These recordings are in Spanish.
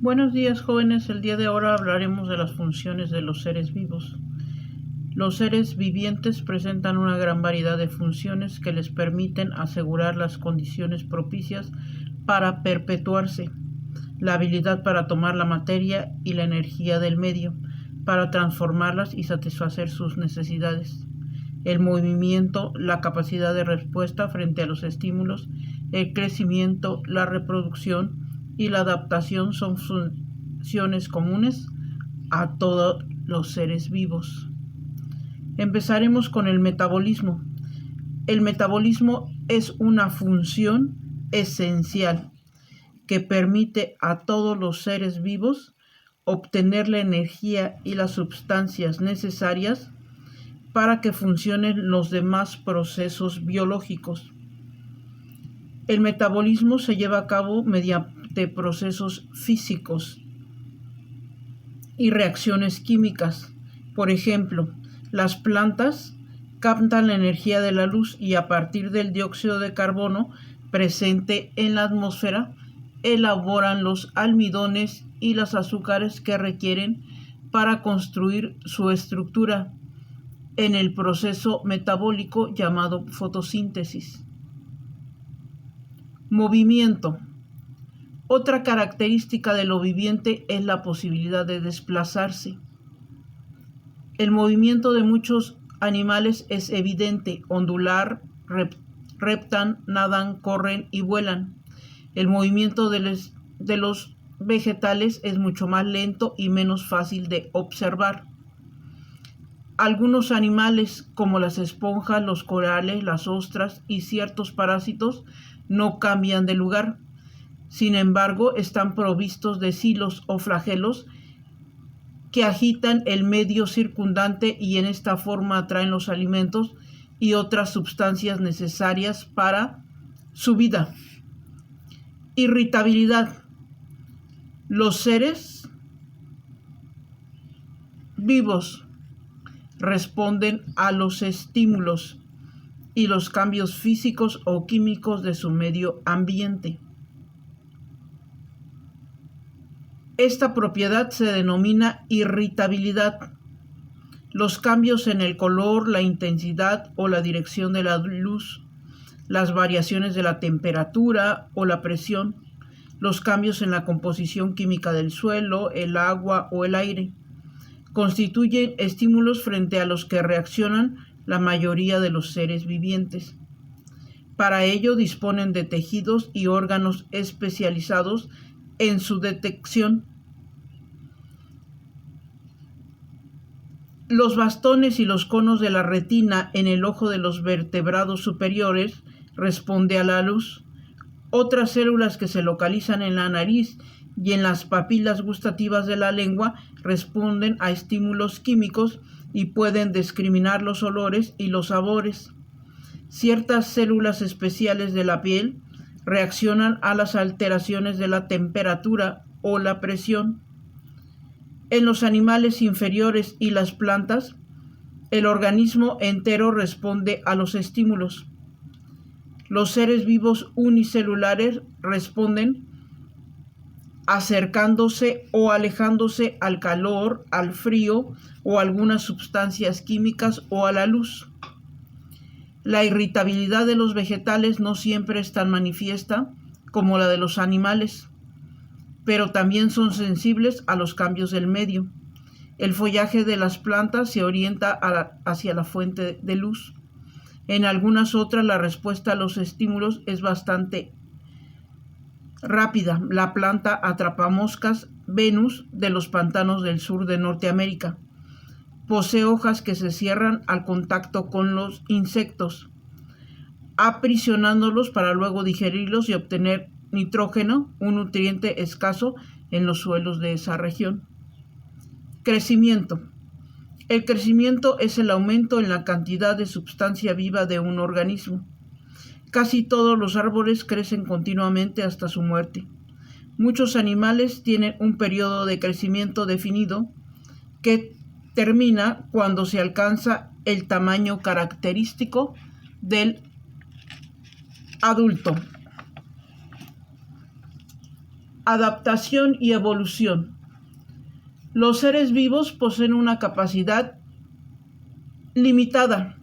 Buenos días, jóvenes. El día de ahora hablaremos de las funciones de los seres vivos. Los seres vivientes presentan una gran variedad de funciones que les permiten asegurar las condiciones propicias para perpetuarse, la habilidad para tomar la materia y la energía del medio, para transformarlas y satisfacer sus necesidades. El movimiento, la capacidad de respuesta frente a los estímulos, el crecimiento, la reproducción y la adaptación son funciones comunes a todos los seres vivos. Empezaremos con el metabolismo. El metabolismo es una función esencial que permite a todos los seres vivos obtener la energía y las sustancias necesarias para que funcionen los demás procesos biológicos. El metabolismo se lleva a cabo mediante procesos físicos y reacciones químicas. Por ejemplo, las plantas captan la energía de la luz y a partir del dióxido de carbono presente en la atmósfera elaboran los almidones y los azúcares que requieren para construir su estructura en el proceso metabólico llamado fotosíntesis. Movimiento. Otra característica de lo viviente es la posibilidad de desplazarse. El movimiento de muchos animales es evidente: ondular, reptan, nadan, corren y vuelan. El movimiento de los vegetales es mucho más lento y menos fácil de observar. Algunos animales, como las esponjas, los corales, las ostras y ciertos parásitos, no cambian de lugar. Sin embargo, están provistos de silos o flagelos que agitan el medio circundante y en esta forma atraen los alimentos y otras sustancias necesarias para su vida. Irritabilidad. Los seres vivos responden a los estímulos y los cambios físicos o químicos de su medio ambiente. Esta propiedad se denomina irritabilidad. Los cambios en el color, la intensidad o la dirección de la luz, las variaciones de la temperatura o la presión, los cambios en la composición química del suelo, el agua o el aire, constituyen estímulos frente a los que reaccionan la mayoría de los seres vivientes. Para ello disponen de tejidos y órganos especializados en su detección. Los bastones y los conos de la retina en el ojo de los vertebrados superiores responden a la luz. Otras células que se localizan en la nariz y en las papilas gustativas de la lengua responden a estímulos químicos y pueden discriminar los olores y los sabores. Ciertas células especiales de la piel reaccionan a las alteraciones de la temperatura o la presión. En los animales inferiores y las plantas, el organismo entero responde a los estímulos. Los seres vivos unicelulares responden acercándose o alejándose al calor, al frío o a algunas sustancias químicas o a la luz. La irritabilidad de los vegetales no siempre es tan manifiesta como la de los animales, pero también son sensibles a los cambios del medio. El follaje de las plantas se orienta hacia la fuente de luz. En algunas otras la respuesta a los estímulos es bastante rápida. La planta atrapamoscas Venus de los pantanos del sur de Norteamérica posee hojas que se cierran al contacto con los insectos, aprisionándolos para luego digerirlos y obtener nitrógeno, un nutriente escaso en los suelos de esa región. Crecimiento. El crecimiento es el aumento en la cantidad de sustancia viva de un organismo. Casi todos los árboles crecen continuamente hasta su muerte. Muchos animales tienen un periodo de crecimiento definido que termina cuando se alcanza el tamaño característico del adulto. Adaptación y evolución. Los seres vivos poseen una capacidad limitada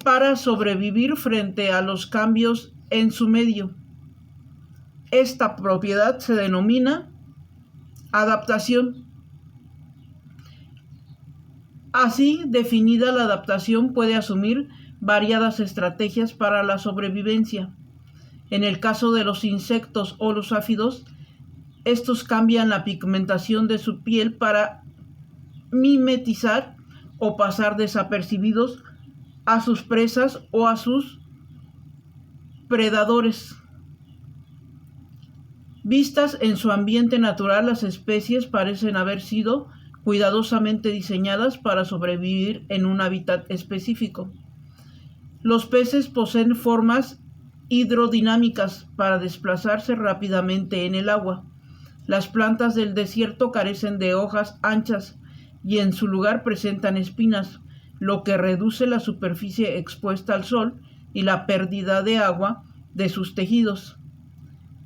para sobrevivir frente a los cambios en su medio. Esta propiedad se denomina adaptación. Así definida, la adaptación puede asumir variadas estrategias para la sobrevivencia. En el caso de los insectos o los áfidos, estos cambian la pigmentación de su piel para mimetizar o pasar desapercibidos a sus presas o a sus predadores. Vistas en su ambiente natural, las especies parecen haber sido cuidadosamente diseñadas para sobrevivir en un hábitat específico. Los peces poseen formas hidrodinámicas para desplazarse rápidamente en el agua. Las plantas del desierto carecen de hojas anchas y en su lugar presentan espinas, lo que reduce la superficie expuesta al sol y la pérdida de agua de sus tejidos.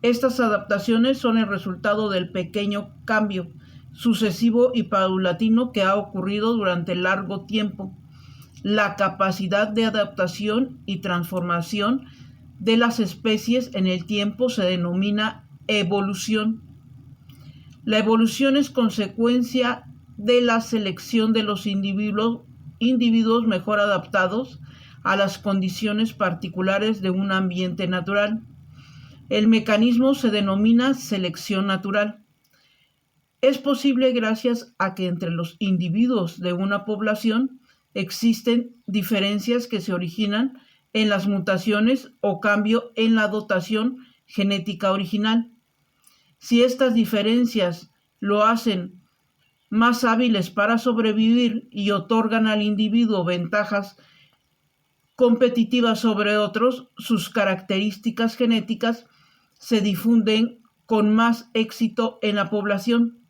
Estas adaptaciones son el resultado del pequeño cambio sucesivo y paulatino que ha ocurrido durante largo tiempo. La capacidad de adaptación y transformación de las especies en el tiempo se denomina evolución. La evolución es consecuencia de la selección de los individuos mejor adaptados a las condiciones particulares de un ambiente natural. El mecanismo se denomina selección natural. Es posible gracias a que entre los individuos de una población existen diferencias que se originan en las mutaciones o cambio en la dotación genética original. Si estas diferencias lo hacen más hábiles para sobrevivir y otorgan al individuo ventajas competitivas sobre otros, sus características genéticas se difunden con más éxito en la población.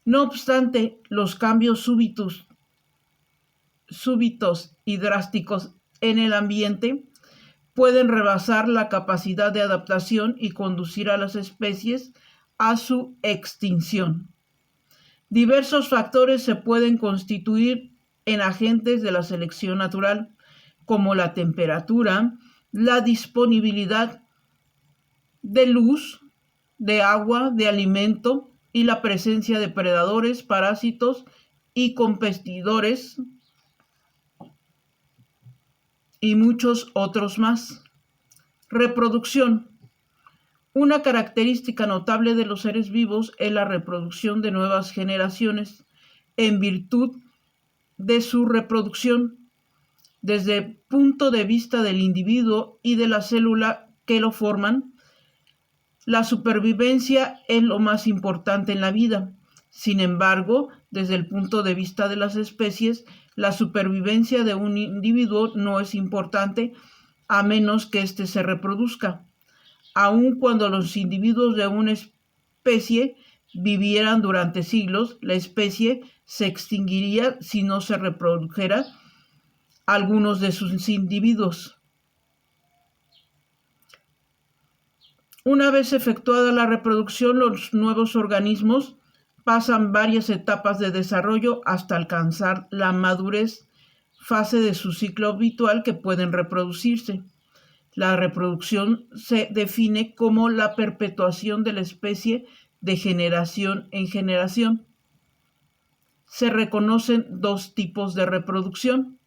No obstante, los cambios súbitos y drásticos en el ambiente pueden rebasar la capacidad de adaptación y conducir a las especies a su extinción. Diversos factores se pueden constituir en agentes de la selección natural, como la temperatura, la disponibilidad de luz, de agua, de alimento y la presencia de predadores, parásitos y competidores y muchos otros más. Reproducción. Una característica notable de los seres vivos es la reproducción de nuevas generaciones en virtud de su reproducción. Desde el punto de vista del individuo y de la célula que lo forman, la supervivencia es lo más importante en la vida. Sin embargo, desde el punto de vista de las especies, la supervivencia de un individuo no es importante a menos que éste se reproduzca. Aun cuando los individuos de una especie vivieran durante siglos, la especie se extinguiría si no se reprodujera algunos de sus individuos. Una vez efectuada la reproducción, los nuevos organismos pasan varias etapas de desarrollo hasta alcanzar la madurez, fase de su ciclo habitual que pueden reproducirse. La reproducción se define como la perpetuación de la especie de generación en generación. Se reconocen dos tipos de reproducción: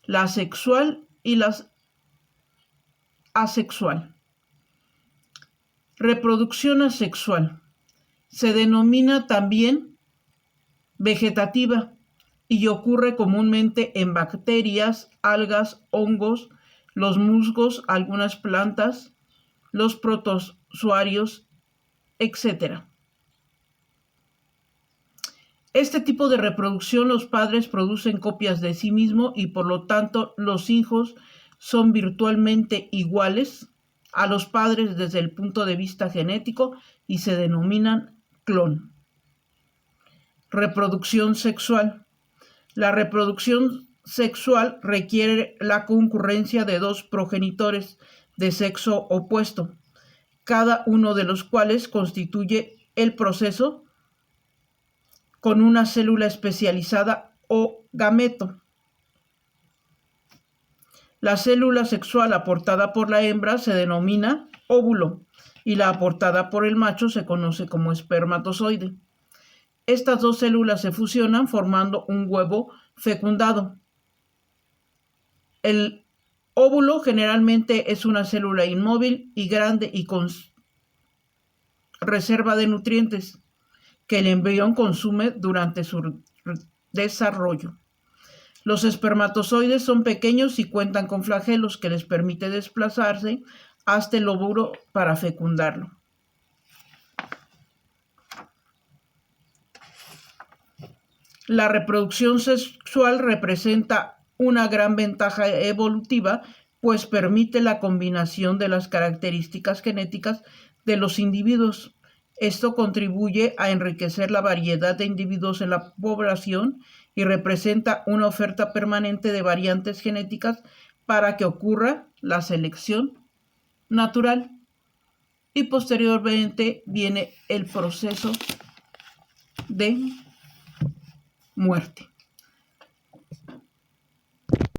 la sexual y la asexual. Reproducción asexual se denomina también vegetativa y ocurre comúnmente en bacterias, algas, hongos, los musgos, algunas plantas, los protozoarios, etc. Este tipo de reproducción, los padres producen copias de sí mismos y por lo tanto los hijos son virtualmente iguales a los padres desde el punto de vista genético y se denominan clon. Reproducción sexual. La reproducción sexual requiere la concurrencia de dos progenitores de sexo opuesto. cada uno de los cuales constituye el proceso con una célula especializada o gameto. La célula sexual aportada por la hembra se denomina óvulo y la aportada por el macho se conoce como espermatozoide. Estas dos células se fusionan formando un huevo fecundado. El óvulo generalmente es una célula inmóvil y grande y con reserva de nutrientes que el embrión consume durante su desarrollo. Los espermatozoides son pequeños y cuentan con flagelos que les permite desplazarse hasta el óvulo para fecundarlo. La reproducción sexual representa una gran ventaja evolutiva, pues permite la combinación de las características genéticas de los individuos. Esto contribuye a enriquecer la variedad de individuos en la población y representa una oferta permanente de variantes genéticas para que ocurra la selección natural. Y posteriormente viene el proceso de muerte.